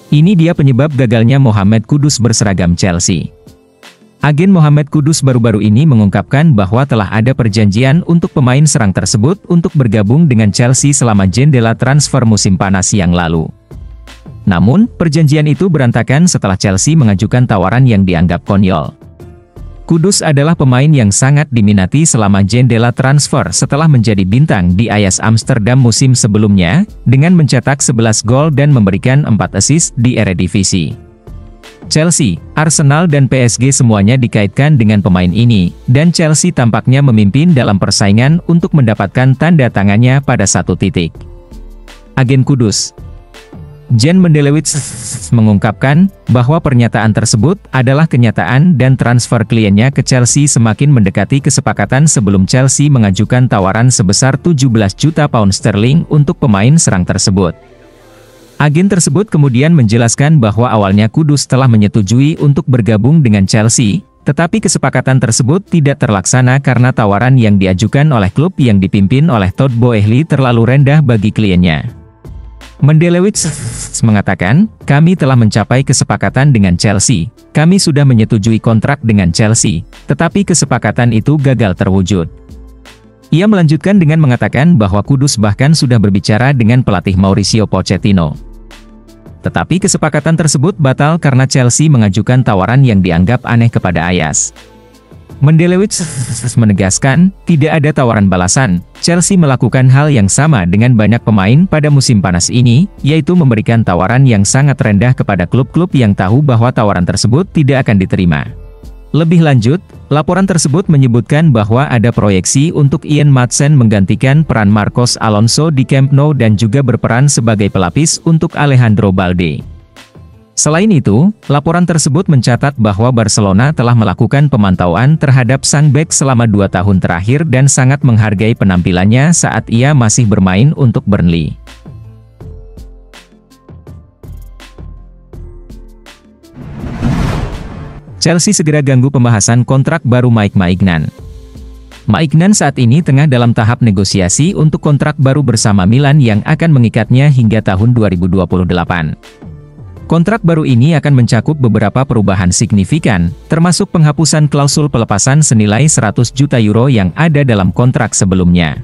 Ini dia penyebab gagalnya Mohamed Kudus berseragam Chelsea. Agen Mohamed Kudus baru-baru ini mengungkapkan bahwa telah ada perjanjian untuk pemain serang tersebut untuk bergabung dengan Chelsea selama jendela transfer musim panas yang lalu. Namun, perjanjian itu berantakan setelah Chelsea mengajukan tawaran yang dianggap konyol. Kudus adalah pemain yang sangat diminati selama jendela transfer setelah menjadi bintang di Ajax Amsterdam musim sebelumnya, dengan mencetak 11 gol dan memberikan 4 assist di Eredivisie. Chelsea, Arsenal dan PSG semuanya dikaitkan dengan pemain ini, dan Chelsea tampaknya memimpin dalam persaingan untuk mendapatkan tanda tangannya pada satu titik. Agen Kudus Jan Mendelewitz mengungkapkan bahwa pernyataan tersebut adalah kenyataan dan transfer kliennya ke Chelsea semakin mendekati kesepakatan sebelum Chelsea mengajukan tawaran sebesar 17 juta pound sterling untuk pemain serang tersebut. Agen tersebut kemudian menjelaskan bahwa awalnya Kudus telah menyetujui untuk bergabung dengan Chelsea, tetapi kesepakatan tersebut tidak terlaksana karena tawaran yang diajukan oleh klub yang dipimpin oleh Todd Boehly terlalu rendah bagi kliennya. Mendelewitz mengatakan, kami telah mencapai kesepakatan dengan Chelsea, kami sudah menyetujui kontrak dengan Chelsea, tetapi kesepakatan itu gagal terwujud. Ia melanjutkan dengan mengatakan bahwa Kudus bahkan sudah berbicara dengan pelatih Mauricio Pochettino. Tetapi kesepakatan tersebut batal karena Chelsea mengajukan tawaran yang dianggap aneh kepada Ajax. Mendelewitz menegaskan, tidak ada tawaran balasan. Chelsea melakukan hal yang sama dengan banyak pemain pada musim panas ini, yaitu memberikan tawaran yang sangat rendah kepada klub-klub yang tahu bahwa tawaran tersebut tidak akan diterima. Lebih lanjut, laporan tersebut menyebutkan bahwa ada proyeksi untuk Ian Maatsen menggantikan peran Marcos Alonso di Camp Nou dan juga berperan sebagai pelapis untuk Alejandro Balde. Selain itu, laporan tersebut mencatat bahwa Barcelona telah melakukan pemantauan terhadap sang bek selama 2 tahun terakhir dan sangat menghargai penampilannya saat ia masih bermain untuk Burnley. Chelsea segera ganggu pembahasan kontrak baru Mike Maignan. Maignan saat ini tengah dalam tahap negosiasi untuk kontrak baru bersama Milan yang akan mengikatnya hingga tahun 2028. Kontrak baru ini akan mencakup beberapa perubahan signifikan, termasuk penghapusan klausul pelepasan senilai 100 juta euro yang ada dalam kontrak sebelumnya.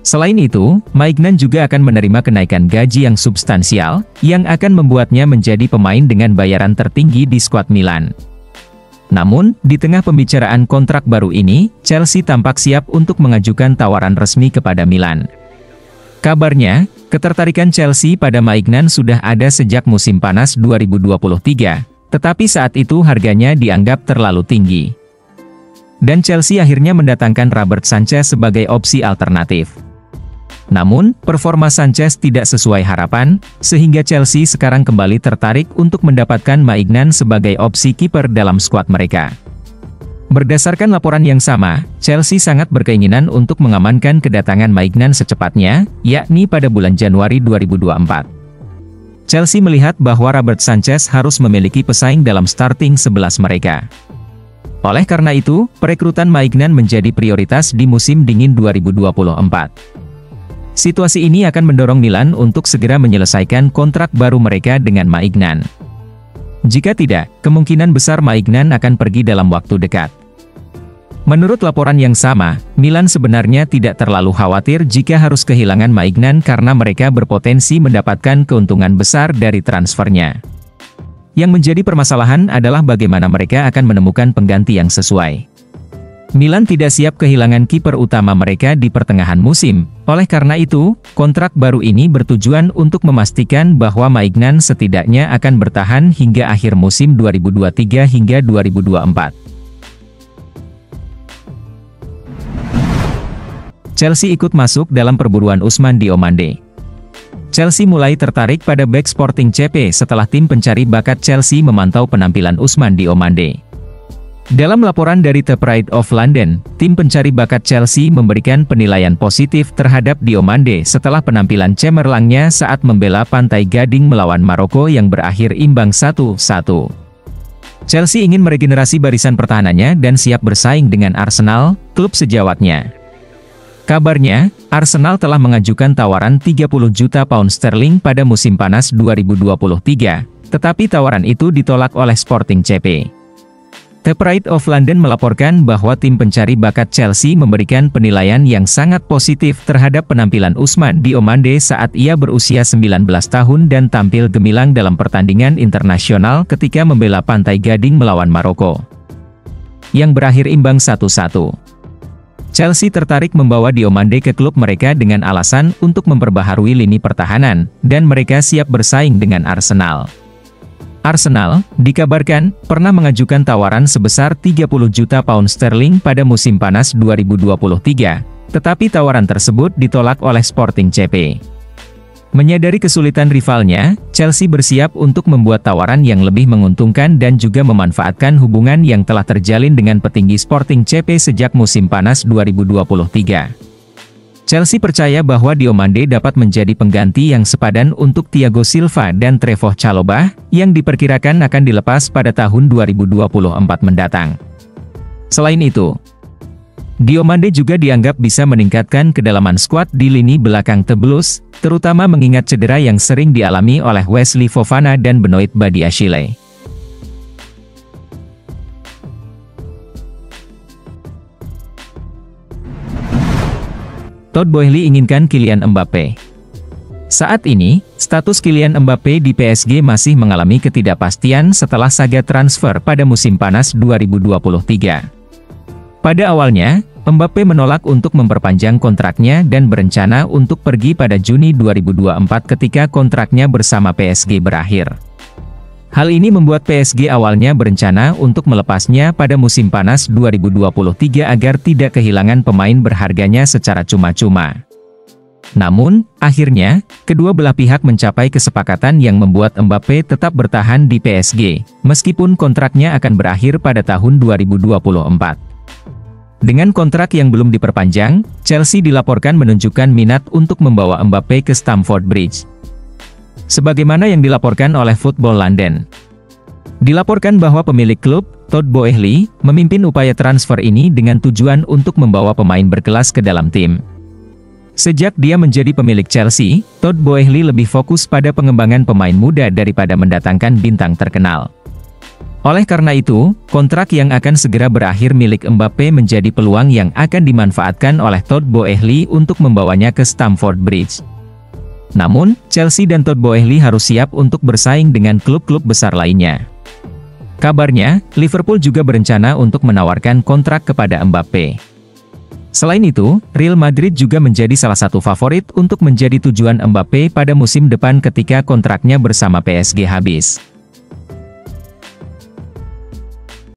Selain itu, Maignan juga akan menerima kenaikan gaji yang substansial, yang akan membuatnya menjadi pemain dengan bayaran tertinggi di skuad Milan. Namun, di tengah pembicaraan kontrak baru ini, Chelsea tampak siap untuk mengajukan tawaran resmi kepada Milan. Kabarnya, ketertarikan Chelsea pada Maignan sudah ada sejak musim panas 2023, tetapi saat itu harganya dianggap terlalu tinggi. Dan Chelsea akhirnya mendatangkan Robert Sanchez sebagai opsi alternatif. Namun, performa Sanchez tidak sesuai harapan, sehingga Chelsea sekarang kembali tertarik untuk mendapatkan Maignan sebagai opsi kiper dalam skuad mereka. Berdasarkan laporan yang sama, Chelsea sangat berkeinginan untuk mengamankan kedatangan Maignan secepatnya, yakni pada bulan Januari 2024. Chelsea melihat bahwa Robert Sanchez harus memiliki pesaing dalam starting 11 mereka. Oleh karena itu, perekrutan Maignan menjadi prioritas di musim dingin 2024. Situasi ini akan mendorong Milan untuk segera menyelesaikan kontrak baru mereka dengan Maignan. Jika tidak, kemungkinan besar Maignan akan pergi dalam waktu dekat. Menurut laporan yang sama, Milan sebenarnya tidak terlalu khawatir jika harus kehilangan Maignan karena mereka berpotensi mendapatkan keuntungan besar dari transfernya. Yang menjadi permasalahan adalah bagaimana mereka akan menemukan pengganti yang sesuai. Milan tidak siap kehilangan kiper utama mereka di pertengahan musim. Oleh karena itu, kontrak baru ini bertujuan untuk memastikan bahwa Maignan setidaknya akan bertahan hingga akhir musim 2023 hingga 2024. Chelsea ikut masuk dalam perburuan Ousmane Diomande. Chelsea mulai tertarik pada bek Sporting CP setelah tim pencari bakat Chelsea memantau penampilan Ousmane Diomande. Dalam laporan dari The Pride of London, tim pencari bakat Chelsea memberikan penilaian positif terhadap Diomande setelah penampilan cemerlangnya saat membela Pantai Gading melawan Maroko yang berakhir imbang 1-1. Chelsea ingin meregenerasi barisan pertahanannya dan siap bersaing dengan Arsenal, klub sejawatnya. Kabarnya, Arsenal telah mengajukan tawaran 30 juta pound sterling pada musim panas 2023, tetapi tawaran itu ditolak oleh Sporting CP. The Pride of London melaporkan bahwa tim pencari bakat Chelsea memberikan penilaian yang sangat positif terhadap penampilan Ousmane Diomande saat ia berusia 19 tahun dan tampil gemilang dalam pertandingan internasional ketika membela Pantai Gading melawan Maroko, yang berakhir imbang 1-1. Chelsea tertarik membawa Diomande ke klub mereka dengan alasan untuk memperbaharui lini pertahanan, dan mereka siap bersaing dengan Arsenal. Arsenal, dikabarkan, pernah mengajukan tawaran sebesar 30 juta pound sterling pada musim panas 2023, tetapi tawaran tersebut ditolak oleh Sporting CP. Menyadari kesulitan rivalnya, Chelsea bersiap untuk membuat tawaran yang lebih menguntungkan dan juga memanfaatkan hubungan yang telah terjalin dengan petinggi Sporting CP sejak musim panas 2023. Chelsea percaya bahwa Diomande dapat menjadi pengganti yang sepadan untuk Thiago Silva dan Trevoh Chalobah, yang diperkirakan akan dilepas pada tahun 2024 mendatang. Selain itu, Diomande juga dianggap bisa meningkatkan kedalaman skuad di lini belakang The Blues, terutama mengingat cedera yang sering dialami oleh Wesley Fofana dan Benoit Badiashile. Todd Boehly inginkan Kylian Mbappe. Saat ini, status Kylian Mbappe di PSG masih mengalami ketidakpastian setelah saga transfer pada musim panas 2023. Pada awalnya, Mbappe menolak untuk memperpanjang kontraknya dan berencana untuk pergi pada Juni 2024 ketika kontraknya bersama PSG berakhir. Hal ini membuat PSG awalnya berencana untuk melepasnya pada musim panas 2023 agar tidak kehilangan pemain berharganya secara cuma-cuma. Namun, akhirnya, kedua belah pihak mencapai kesepakatan yang membuat Mbappe tetap bertahan di PSG, meskipun kontraknya akan berakhir pada tahun 2024. Dengan kontrak yang belum diperpanjang, Chelsea dilaporkan menunjukkan minat untuk membawa Mbappe ke Stamford Bridge. Sebagaimana yang dilaporkan oleh Football London. Dilaporkan bahwa pemilik klub, Todd Boehly, memimpin upaya transfer ini dengan tujuan untuk membawa pemain berkelas ke dalam tim. Sejak dia menjadi pemilik Chelsea, Todd Boehly lebih fokus pada pengembangan pemain muda daripada mendatangkan bintang terkenal. Oleh karena itu, kontrak yang akan segera berakhir milik Mbappe menjadi peluang yang akan dimanfaatkan oleh Todd Boehly untuk membawanya ke Stamford Bridge. Namun, Chelsea dan Todd Boehly harus siap untuk bersaing dengan klub-klub besar lainnya. Kabarnya, Liverpool juga berencana untuk menawarkan kontrak kepada Mbappe. Selain itu, Real Madrid juga menjadi salah satu favorit untuk menjadi tujuan Mbappe pada musim depan ketika kontraknya bersama PSG habis.